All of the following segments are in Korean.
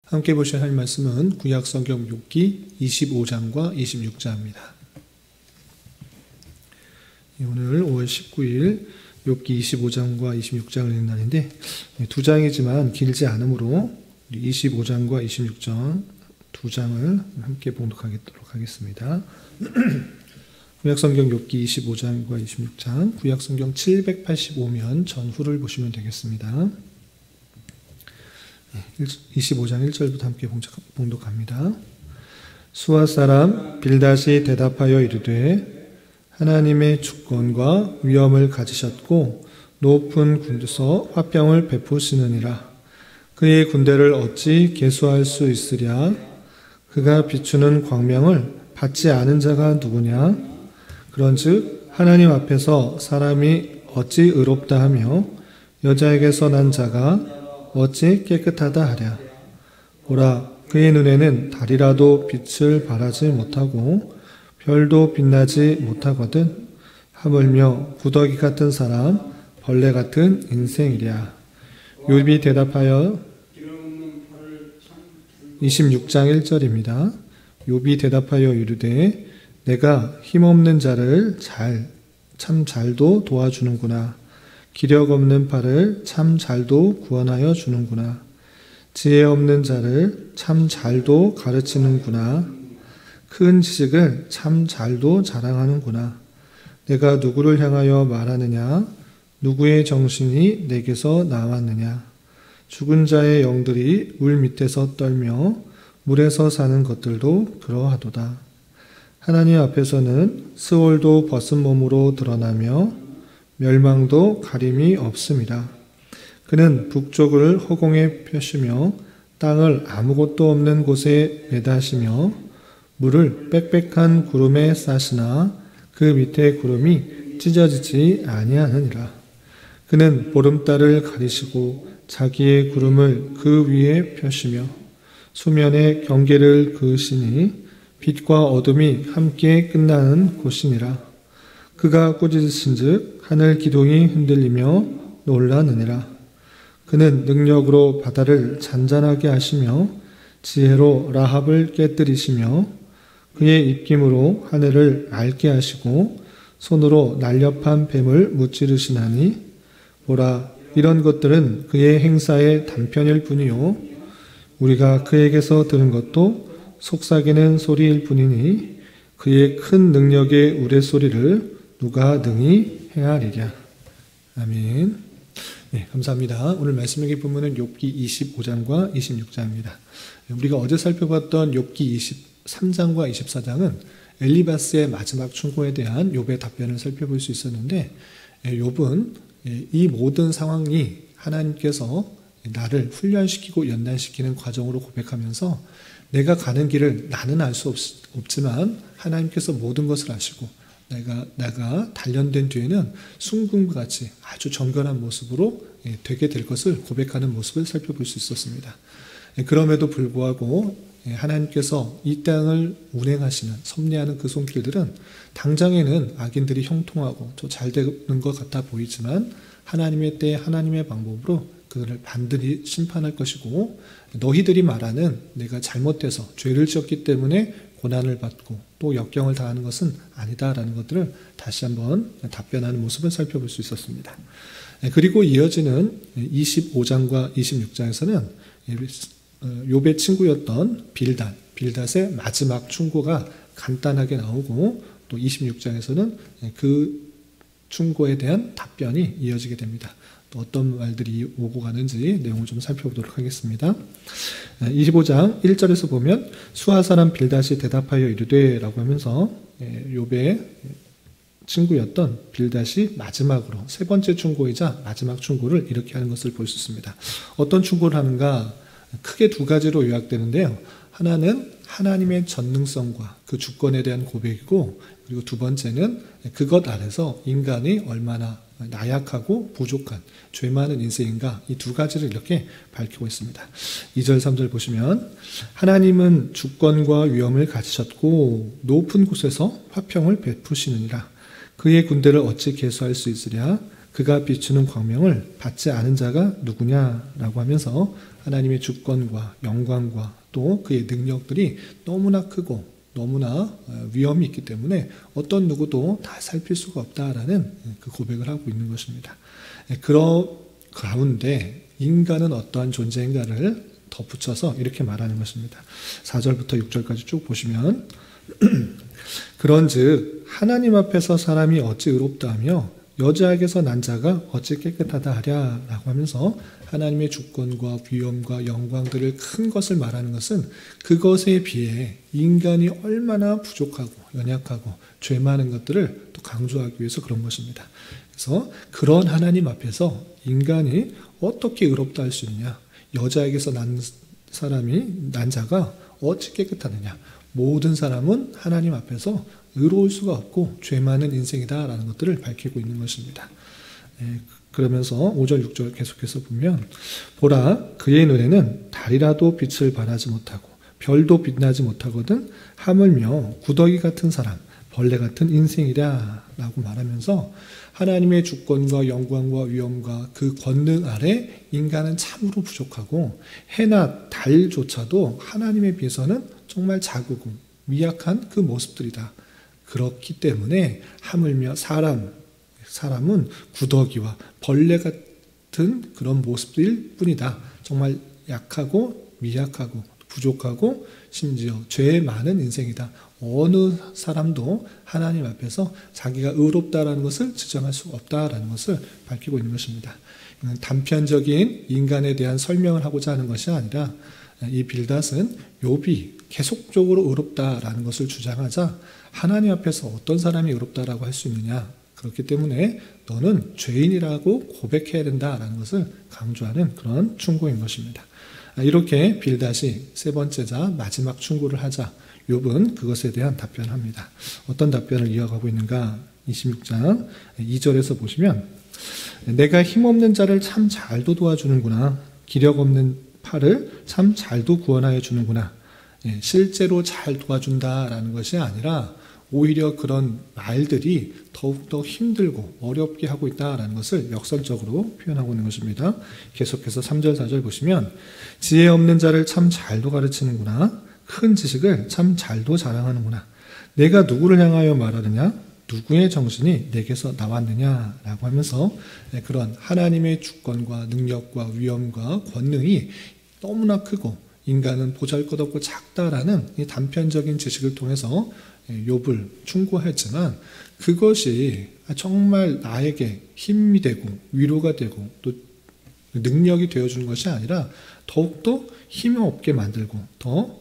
함께 보실 할 말씀은 구약성경 욥기 25장과 26장입니다. 오늘 5월 19일 욥기 25장과 26장을 읽는 날인데 두 장이지만 길지 않으므로 25장과 26장 두 장을 함께 봉독하도록 하겠습니다. 구약성경 욥기 25장과 26장, 구약성경 785면 전후를 보시면 되겠습니다. 25장 1절부터 함께 봉독합니다. 수아 사람 빌닷이 대답하여 이르되 하나님의 주권과 위엄을 가지셨고 높은 군에서 화평을 베푸시느니라. 그의 군대를 어찌 계수할 수 있으랴? 그가 비추는 광명을 받지 않은 자가 누구냐? 그런즉 하나님 앞에서 사람이 어찌 의롭다 하며 여자에게서 난 자가 어찌 깨끗하다 하랴. 보라, 그의 눈에는 달이라도 빛을 발하지 못하고 별도 빛나지 못하거든. 하물며 구더기 같은 사람, 벌레 같은 인생이랴. 욥이 대답하여 26장 1절입니다. 욥이 대답하여 이르되 내가 힘없는 자를 참 잘도 도와주는구나. 기력 없는 팔을 참 잘도 구원하여 주는구나. 지혜 없는 자를 참 잘도 가르치는구나. 큰 지식을 참 잘도 자랑하는구나. 내가 누구를 향하여 말하느냐? 누구의 정신이 내게서 나왔느냐? 죽은 자의 영들이 물 밑에서 떨며 물에서 사는 것들도 그러하도다. 하나님 앞에서는 스올도 벗은 몸으로 드러나며 멸망도 가림이 없습니다. 그는 북쪽을 허공에 펴시며 땅을 아무것도 없는 곳에 매다시며 물을 빽빽한 구름에 싸시나 그 밑에 구름이 찢어지지 아니하느니라. 그는 보름달을 가리시고 자기의 구름을 그 위에 펴시며 수면에 경계를 그으시니 빛과 어둠이 함께 끝나는 곳이니라. 그가 꾸짖으신즉 하늘 기둥이 흔들리며 놀라느니라. 그는 능력으로 바다를 잔잔하게 하시며 지혜로 라합을 깨뜨리시며 그의 입김으로 하늘을 맑게 하시고 손으로 날렵한 뱀을 무찌르시나니 보라, 이런 것들은 그의 행사의 단편일 뿐이요 우리가 그에게서 들은 것도 속삭이는 소리일 뿐이니 그의 큰 능력의 우레소리를 누가 능히 헤아리랴. 아멘. 네, 감사합니다. 오늘 말씀의 본문은 욥기 25장과 26장입니다. 우리가 어제 살펴봤던 욥기 23장과 24장은 엘리바스의 마지막 충고에 대한 욥의 답변을 살펴볼 수 있었는데 욥은 이 모든 상황이 하나님께서 나를 훈련시키고 연단시키는 과정으로 고백하면서 내가 가는 길을 나는 알 수 없지만 하나님께서 모든 것을 아시고 내가 단련된 뒤에는 순금과 같이 아주 정결한 모습으로 되게 될 것을 고백하는 모습을 살펴볼 수 있었습니다. 그럼에도 불구하고 하나님께서 이 땅을 운행하시는 섭리하는 그 손길들은 당장에는 악인들이 형통하고 또 잘 되는 것 같아 보이지만 하나님의 때에 하나님의 방법으로 그들을 반드시 심판할 것이고 너희들이 말하는 내가 잘못돼서 죄를 지었기 때문에 고난을 받고 또 역경을 당하는 것은 아니다라는 것들을 다시 한번 답변하는 모습을 살펴볼 수 있었습니다. 그리고 이어지는 25장과 26장에서는 욥의 친구였던 빌닷의 마지막 충고가 간단하게 나오고 또 26장에서는 그 충고에 대한 답변이 이어지게 됩니다. 또 어떤 말들이 오고 가는지 내용을 좀 살펴보도록 하겠습니다. 25장 1절에서 보면 수아 사람 빌닷이 대답하여 이르되 라고 하면서 욥의 친구였던 빌닷이 마지막으로 세 번째 충고이자 마지막 충고를 이렇게 하는 것을 볼 수 있습니다. 어떤 충고를 하는가? 크게 두 가지로 요약되는데요. 하나는 하나님의 전능성과 그 주권에 대한 고백이고 그리고 두 번째는 그것 아래서 인간이 얼마나 나약하고 부족한 죄 많은 인생인가 이 두 가지를 이렇게 밝히고 있습니다. 2절 3절 보시면 하나님은 주권과 위엄을 가지셨고 높은 곳에서 화평을 베푸시느니라. 그의 군대를 어찌 계수할 수 있으랴? 그가 비추는 광명을 받지 않은 자가 누구냐라고 하면서 하나님의 주권과 영광과 또 그의 능력들이 너무나 크고 너무나 위험이 있기 때문에 어떤 누구도 다 살필 수가 없다라는 그 고백을 하고 있는 것입니다. 그런 가운데 인간은 어떠한 존재인가를 덧붙여서 이렇게 말하는 것입니다. 4절부터 6절까지 쭉 보시면 그런즉 하나님 앞에서 사람이 어찌 의롭다 하며 여자에게서 난 자가 어찌 깨끗하다 하랴 라고 하면서 하나님의 주권과 위엄과 영광들을 큰 것을 말하는 것은 그것에 비해 인간이 얼마나 부족하고 연약하고 죄 많은 것들을 또 강조하기 위해서 그런 것입니다. 그래서 그런 하나님 앞에서 인간이 어떻게 의롭다 할 수 있느냐, 여자에게서 난 자가 어찌 깨끗하느냐, 모든 사람은 하나님 앞에서 의로울 수가 없고 죄 많은 인생이다라는 것들을 밝히고 있는 것입니다. 그러면서 5절 6절 계속해서 보면 보라 그의 눈에는 달이라도 빛을 발하지 못하고 별도 빛나지 못하거든 하물며 구더기 같은 사람 벌레 같은 인생이라 라고 말하면서 하나님의 주권과 영광과 위엄과 그 권능 아래 인간은 참으로 부족하고 해나 달조차도 하나님에 비해서는 정말 작고 미약한 그 모습들이다. 그렇기 때문에 하물며 사람은 구더기와 벌레 같은 그런 모습일 뿐이다. 정말 약하고 미약하고 부족하고 심지어 죄 많은 인생이다. 어느 사람도 하나님 앞에서 자기가 의롭다라는 것을 주장할 수 없다라는 것을 밝히고 있는 것입니다. 단편적인 인간에 대한 설명을 하고자 하는 것이 아니라 이 빌닷은 욥이 계속적으로 의롭다라는 것을 주장하자 하나님 앞에서 어떤 사람이 의롭다라고 할 수 있느냐, 그렇기 때문에 너는 죄인이라고 고백해야 된다라는 것을 강조하는 그런 충고인 것입니다. 이렇게 빌닷이 세 번째 자 마지막 충고를 하자 욥은 그것에 대한 답변을 합니다. 어떤 답변을 이어가고 있는가? 26장 2절에서 보시면 내가 힘없는 자를 참 잘도 도와주는구나. 기력 없는 팔을 참 잘도 구원하여 주는구나. 실제로 잘 도와준다라는 것이 아니라 오히려 그런 말들이 더욱더 힘들고 어렵게 하고 있다라는 것을 역설적으로 표현하고 있는 것입니다. 계속해서 3절 4절 보시면 지혜 없는 자를 참 잘도 가르치는구나. 큰 지식을 참 잘도 자랑하는구나. 내가 누구를 향하여 말하느냐? 누구의 정신이 내게서 나왔느냐라고 하면서 그런 하나님의 주권과 능력과 위엄과 권능이 너무나 크고 인간은 보잘것없고 작다라는 이 단편적인 지식을 통해서 욥을 충고했지만 그것이 정말 나에게 힘이 되고 위로가 되고 또 능력이 되어주는 것이 아니라 더욱더 힘이 없게 만들고 더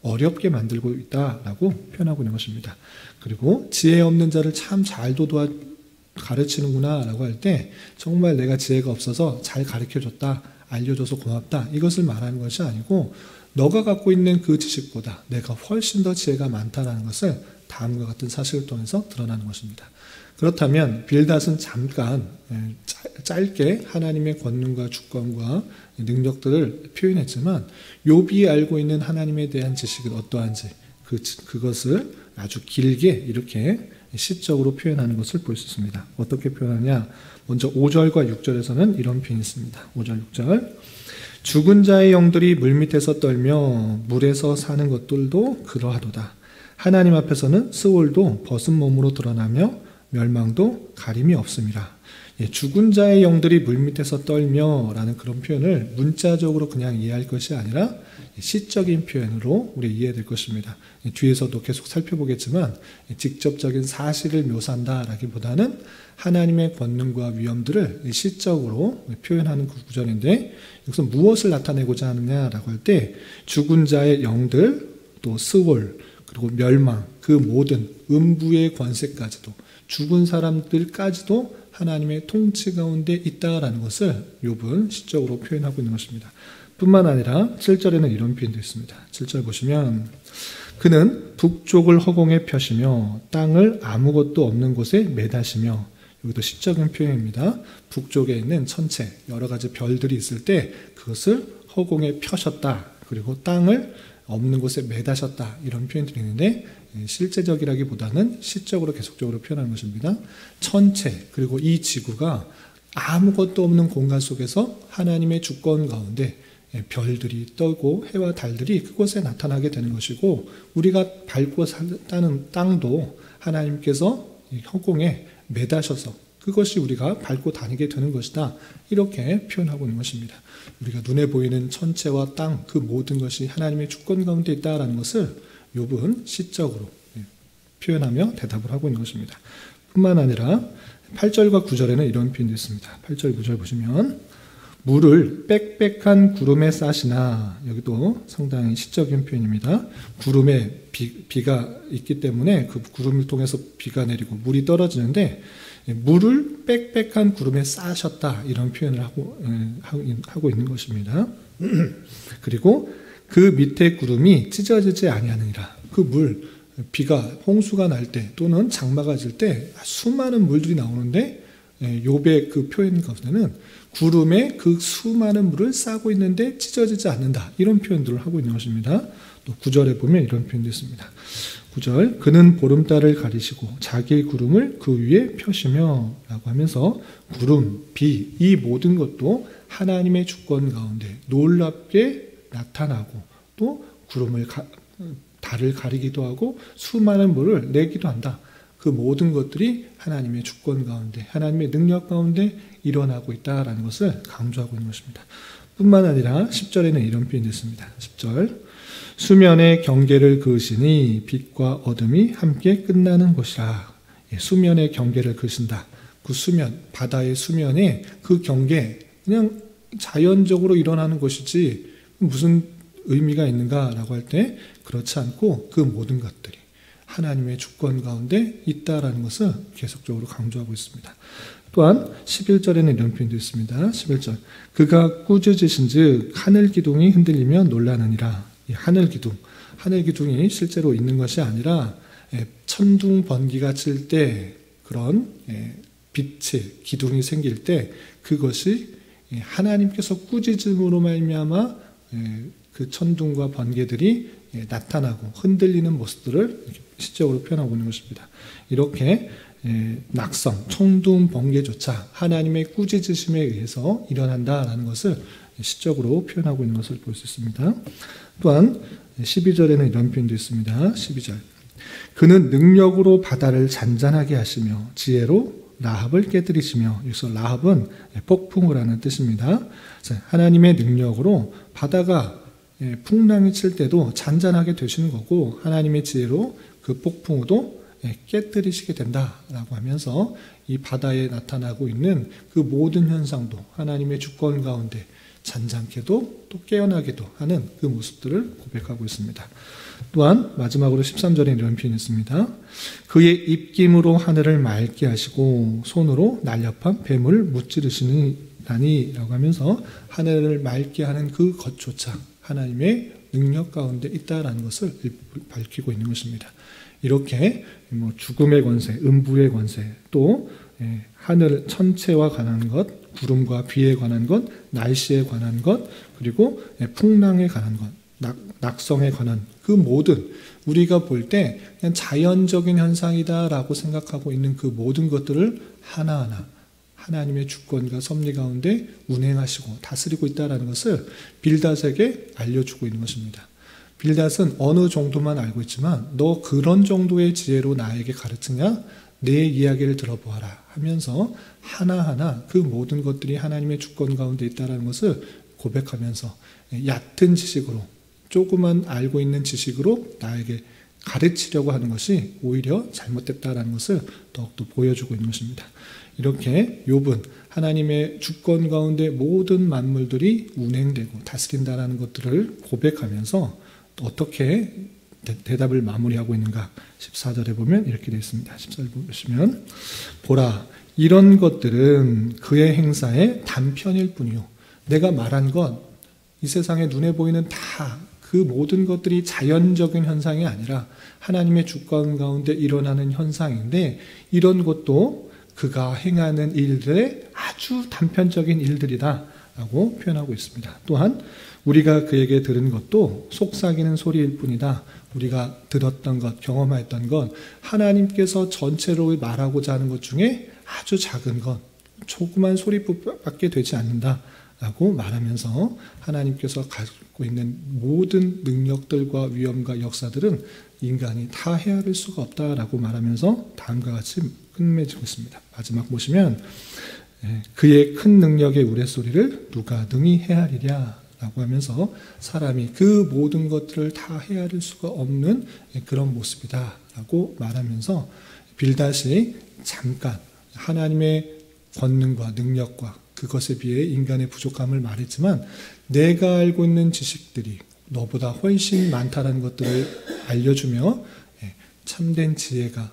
어렵게 만들고 있다라고 표현하고 있는 것입니다. 그리고 지혜 없는 자를 참 잘도 가르치는구나 라고 할 때 정말 내가 지혜가 없어서 잘 가르쳐줬다, 알려줘서 고맙다, 이것을 말하는 것이 아니고 너가 갖고 있는 그 지식보다 내가 훨씬 더 지혜가 많다는 것을 다음과 같은 사실을 통해서 드러나는 것입니다. 그렇다면 빌닷은 잠깐 짧게 하나님의 권능과 주권과 능력들을 표현했지만 욥이 알고 있는 하나님에 대한 지식은 어떠한지 그것을 아주 길게 이렇게 시적으로 표현하는 것을 볼 수 있습니다. 어떻게 표현하냐? 먼저 5절과 6절에서는 이런 표현이 있습니다. 5절 6절 죽은 자의 영들이 물밑에서 떨며 물에서 사는 것들도 그러하도다. 하나님 앞에서는 스올도 벗은 몸으로 드러나며 멸망도 가림이 없음이라. 죽은 자의 영들이 물밑에서 떨며 라는 그런 표현을 문자적으로 그냥 이해할 것이 아니라 시적인 표현으로 우리 이해해야 될 것입니다. 뒤에서도 계속 살펴보겠지만 직접적인 사실을 묘사한다라기보다는 하나님의 권능과 위엄들을 시적으로 표현하는 그 구절인데 여기서 무엇을 나타내고자 하느냐라고 할 때 죽은 자의 영들, 또 스올, 그리고 멸망, 그 모든 음부의 권세까지도 죽은 사람들까지도 하나님의 통치 가운데 있다라는 것을 욥은 시적으로 표현하고 있는 것입니다. 뿐만 아니라 7절에는 이런 표현도 있습니다. 7절 보시면 그는 북쪽을 허공에 펴시며 땅을 아무것도 없는 곳에 매다시며, 여기도 시적인 표현입니다. 북쪽에 있는 천체 여러 가지 별들이 있을 때 그것을 허공에 펴셨다. 그리고 땅을 없는 곳에 매다셨다 이런 표현들이 있는데 실제적이라기보다는 시적으로 계속적으로 표현하는 것입니다. 천체 그리고 이 지구가 아무것도 없는 공간 속에서 하나님의 주권 가운데 별들이 떠고 해와 달들이 그곳에 나타나게 되는 것이고 우리가 밟고 사는 땅도 하나님께서 허공에 매다셔서 그것이 우리가 밟고 다니게 되는 것이다. 이렇게 표현하고 있는 것입니다. 우리가 눈에 보이는 천체와 땅 그 모든 것이 하나님의 주권 가운데 있다라는 것을 욥은 시적으로 표현하며 대답을 하고 있는 것입니다. 뿐만 아니라 8절과 9절에는 이런 표현이 있습니다. 8절, 9절 보시면 물을 빽빽한 구름에 싸시나 여기도 상당히 시적인 표현입니다. 구름에 비가 있기 때문에 그 구름을 통해서 비가 내리고 물이 떨어지는데 물을 빽빽한 구름에 싸셨다 이런 표현을 하고 있는 것입니다. 그리고 그 밑에 구름이 찢어지지 아니하느니라. 그 물, 비가 홍수가 날 때 또는 장마가 질 때 수많은 물들이 나오는데 욥의 그 표현 가운데는 구름에 그 수많은 물을 싸고 있는데 찢어지지 않는다. 이런 표현들을 하고 있는 것입니다. 또 9절에 보면 이런 표현도 있습니다. 9절 그는 보름달을 가리시고 자기의 구름을 그 위에 펴시며 라고 하면서 구름, 비 이 모든 것도 하나님의 주권 가운데 놀랍게 나타나고 또 구름을 달을 가리기도 하고 수많은 물을 내기도 한다. 그 모든 것들이 하나님의 주권 가운데 하나님의 능력 가운데 일어나고 있다라는 것을 강조하고 있는 것입니다. 뿐만 아니라 10절에는 이런 표현이 있습니다. 10절 수면의 경계를 그으시니 빛과 어둠이 함께 끝나는 것이라. 수면의 경계를 그으신다. 그 수면, 바다의 수면에 그 경계 그냥 자연적으로 일어나는 것이지 무슨 의미가 있는가라고 할 때 그렇지 않고 그 모든 것들이 하나님의 주권 가운데 있다라는 것을 계속적으로 강조하고 있습니다. 또한 11절에는 이런 표현도 있습니다. 11절 그가 꾸짖으신 즉 하늘 기둥이 흔들리며 놀라느니라. 이 하늘 기둥이 실제로 있는 것이 아니라 천둥 번기가 칠 때 그런 빛의 기둥이 생길 때 그것이 하나님께서 꾸짖음으로 말미암아 그 천둥과 번개들이 나타나고 흔들리는 모습들을 시적으로 표현하고 있는 것입니다. 이렇게 낙성, 천둥, 번개조차 하나님의 꾸짖으심에 의해서 일어난다라는 것을 시적으로 표현하고 있는 것을 볼 수 있습니다. 또한 12절에는 이런 표현도 있습니다. 12절 그는 능력으로 바다를 잔잔하게 하시며 지혜로 라합을 깨뜨리시며 여기서 라합은 폭풍을 하는 뜻입니다. 하나님의 능력으로 바다가 풍랑이 칠 때도 잔잔하게 되시는 거고 하나님의 지혜로 그 폭풍우도 깨뜨리시게 된다라고 하면서 이 바다에 나타나고 있는 그 모든 현상도 하나님의 주권 가운데 잔잔케도 또 깨어나게도 하는 그 모습들을 고백하고 있습니다. 또한 마지막으로 13절에 이런 표현이 있습니다. 그의 입김으로 하늘을 맑게 하시고 손으로 날렵한 뱀을 무찌르시니 라고 하면서 하늘을 맑게 하는 그 것조차 하나님의 능력 가운데 있다라는 것을 밝히고 있는 것입니다. 이렇게 죽음의 권세, 음부의 권세, 또 하늘 천체와 관한 것, 구름과 비에 관한 것, 날씨에 관한 것, 그리고 풍랑에 관한 것, 낙성에 관한 그 모든 우리가 볼 때 그냥 자연적인 현상이다라고 생각하고 있는 그 모든 것들을 하나하나 하나님의 주권과 섭리 가운데 운행하시고 다스리고 있다는 것을 빌닷에게 알려주고 있는 것입니다. 빌닷은 어느 정도만 알고 있지만 너 그런 정도의 지혜로 나에게 가르치냐? 내 이야기를 들어보아라 하면서 하나하나 그 모든 것들이 하나님의 주권 가운데 있다는 것을 고백하면서 얕은 지식으로 조그만 알고 있는 지식으로 나에게 가르치려고 하는 것이 오히려 잘못됐다는 것을 더욱더 보여주고 있는 것입니다. 이렇게 욥은 하나님의 주권 가운데 모든 만물들이 운행되고 다스린다는 것들을 고백하면서 어떻게 대답을 마무리하고 있는가 14절에 보면 이렇게 되어 있습니다. 14절 보시면 보라 이런 것들은 그의 행사의 단편일 뿐이요 내가 말한 것 이 세상에 눈에 보이는 다 그 모든 것들이 자연적인 현상이 아니라 하나님의 주권 가운데 일어나는 현상인데 이런 것도 그가 행하는 일들의 아주 단편적인 일들이다 라고 표현하고 있습니다. 또한 우리가 그에게 들은 것도 속삭이는 소리일 뿐이다. 우리가 들었던 것, 경험했던 것, 하나님께서 전체로 말하고자 하는 것 중에 아주 작은 것, 조그만 소리밖에 되지 않는다 라고 말하면서 하나님께서 갖고 있는 모든 능력들과 위엄과 역사들은 인간이 다 헤아릴 수가 없다라고 말하면서 다음과 같이 끝맺고 있습니다. 마지막 보시면 그의 큰 능력의 우레소리를 누가 능히 헤아리랴 라고 하면서 사람이 그 모든 것들을 다 헤아릴 수가 없는 그런 모습이다 라고 말하면서 빌닷이 잠깐 하나님의 권능과 능력과 그것에 비해 인간의 부족함을 말했지만 내가 알고 있는 지식들이 너보다 훨씬 많다는 것들을 알려주며 참된 지혜가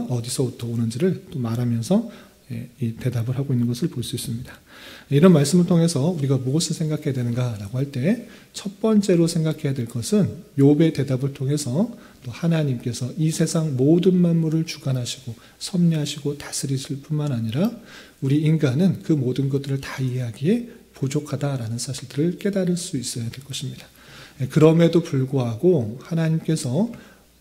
어디서부터 오는지를 또 말하면서 이 대답을 하고 있는 것을 볼 수 있습니다. 이런 말씀을 통해서 우리가 무엇을 생각해야 되는가라고 할 때 첫 번째로 생각해야 될 것은 욥의 대답을 통해서 또 하나님께서 이 세상 모든 만물을 주관하시고 섭리하시고 다스리실 뿐만 아니라 우리 인간은 그 모든 것들을 다 이해하기에 부족하다라는 사실들을 깨달을 수 있어야 될 것입니다. 그럼에도 불구하고 하나님께서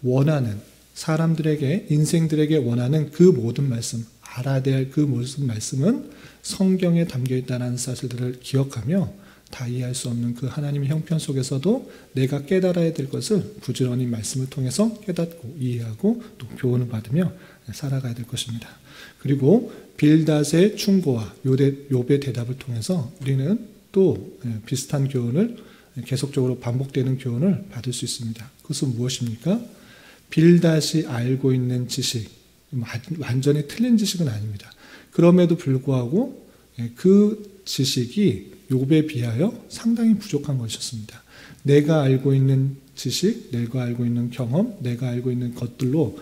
원하는 사람들에게 인생들에게 원하는 그 모든 말씀, 알아야 될 그 모든 말씀은 성경에 담겨 있다는 사실들을 기억하며 다 이해할 수 없는 그 하나님의 형편 속에서도 내가 깨달아야 될 것을 부지런히 말씀을 통해서 깨닫고 이해하고 또 교훈을 받으며 살아가야 될 것입니다. 그리고 빌닷의 충고와 욥의 대답을 통해서 우리는 또 비슷한 교훈을 계속적으로 반복되는 교훈을 받을 수 있습니다. 그것은 무엇입니까? 빌닷이 알고 있는 지식, 완전히 틀린 지식은 아닙니다. 그럼에도 불구하고 그 지식이 욥에 비하여 상당히 부족한 것이었습니다. 내가 알고 있는 지식, 내가 알고 있는 경험, 내가 알고 있는 것들로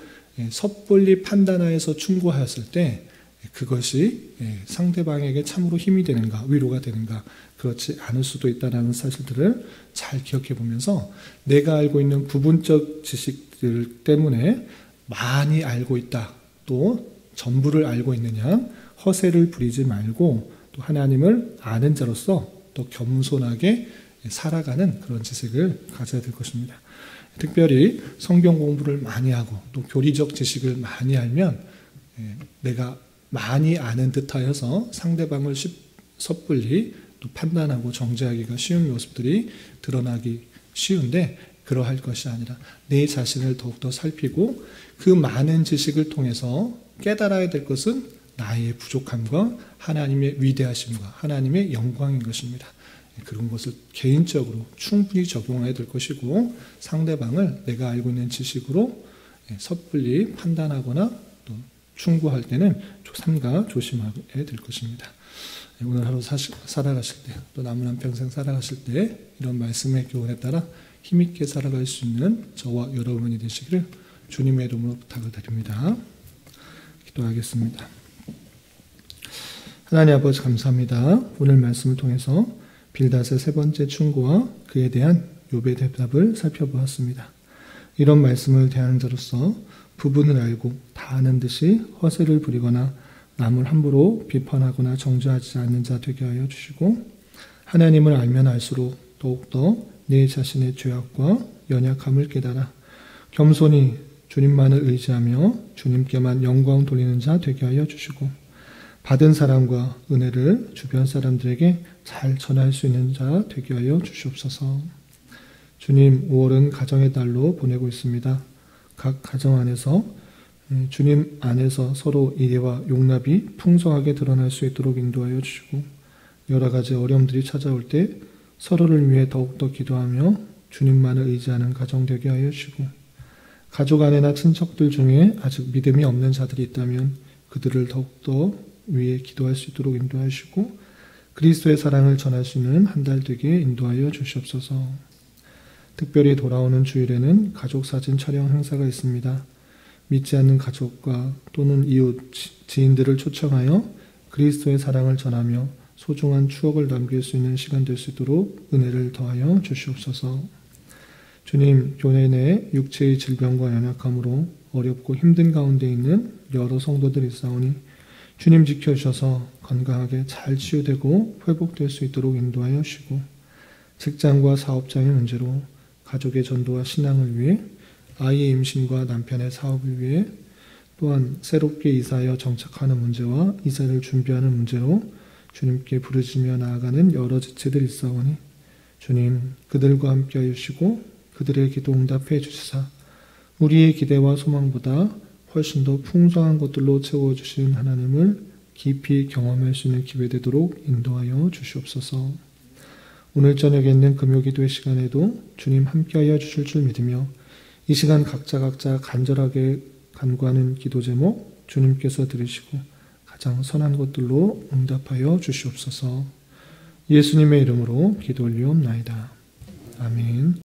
섣불리 판단하여서 충고하였을 때 그것이 상대방에게 참으로 힘이 되는가, 위로가 되는가, 그렇지 않을 수도 있다는 사실들을 잘 기억해 보면서 내가 알고 있는 부분적 지식들 때문에 많이 알고 있다, 또 전부를 알고 있느냐, 허세를 부리지 말고 또 하나님을 아는 자로서 또 겸손하게 살아가는 그런 지식을 가져야 될 것입니다. 특별히 성경 공부를 많이 하고 또 교리적 지식을 많이 알면 내가 많이 아는 듯하여서 상대방을 섣불리 또 판단하고 정죄하기가 쉬운 모습들이 드러나기 쉬운데 그러할 것이 아니라 내 자신을 더욱더 살피고 그 많은 지식을 통해서 깨달아야 될 것은 나의 부족함과 하나님의 위대하심과 하나님의 영광인 것입니다. 그런 것을 개인적으로 충분히 적용해야 될 것이고 상대방을 내가 알고 있는 지식으로 섣불리 판단하거나 또 충고할 때는 삼가 조심해야 될 것입니다. 오늘 하루 살아가실 때 또 남은 한 평생 살아가실 때 이런 말씀의 교훈에 따라 힘있게 살아갈 수 있는 저와 여러분이 되시기를 주님의 이름으로 부탁을 드립니다. 기도하겠습니다. 하나님 아버지 감사합니다. 오늘 말씀을 통해서 빌닷의 세 번째 충고와 그에 대한 욥의 대답을 살펴보았습니다. 이런 말씀을 대하는 자로서 부분을 알고 다 아는 듯이 허세를 부리거나 남을 함부로 비판하거나 정죄하지 않는 자 되게 하여 주시고 하나님을 알면 알수록 더욱더 내 자신의 죄악과 연약함을 깨달아 겸손히 주님만을 의지하며 주님께만 영광 돌리는 자 되게 하여 주시고 받은 사랑과 은혜를 주변 사람들에게 잘 전할 수 있는 자 되게 하여 주시옵소서. 주님, 5월은 가정의 달로 보내고 있습니다. 각 가정 안에서 주님 안에서 서로 이해와 용납이 풍성하게 드러날 수 있도록 인도하여 주시고 여러 가지 어려움들이 찾아올 때 서로를 위해 더욱더 기도하며 주님만을 의지하는 가정 되게 하여 주시고 가족 안에나 친척들 중에 아직 믿음이 없는 자들이 있다면 그들을 더욱더 위해 기도할 수 있도록 인도하여 주시고 그리스도의 사랑을 전할 수 있는 한 달 되게 인도하여 주시옵소서. 특별히 돌아오는 주일에는 가족 사진 촬영 행사가 있습니다. 믿지 않는 가족과 또는 이웃, 지인들을 초청하여 그리스도의 사랑을 전하며 소중한 추억을 남길 수 있는 시간 될 수 있도록 은혜를 더하여 주시옵소서. 주님, 교회 내 육체의 질병과 연약함으로 어렵고 힘든 가운데 있는 여러 성도들이 있사오니 주님 지켜주셔서 건강하게 잘 치유되고 회복될 수 있도록 인도하여 주시고, 직장과 사업장의 문제로 가족의 전도와 신앙을 위해, 아이의 임신과 남편의 사업을 위해, 또한 새롭게 이사하여 정착하는 문제와 이사를 준비하는 문제로 주님께 부르짖으며 나아가는 여러 지체들이 있사오니 주님 그들과 함께 하여 주시고 그들의 기도 응답해 주시사 우리의 기대와 소망보다 훨씬 더 풍성한 것들로 채워주신 하나님을 깊이 경험할 수 있는 기회 되도록 인도하여 주시옵소서. 오늘 저녁에 있는 금요기도의 시간에도 주님 함께하여 주실 줄 믿으며 이 시간 각자 간절하게 간구하는 기도 제목 주님께서 들으시고 가장 선한 것들로 응답하여 주시옵소서. 예수님의 이름으로 기도 올리옵나이다. 아멘.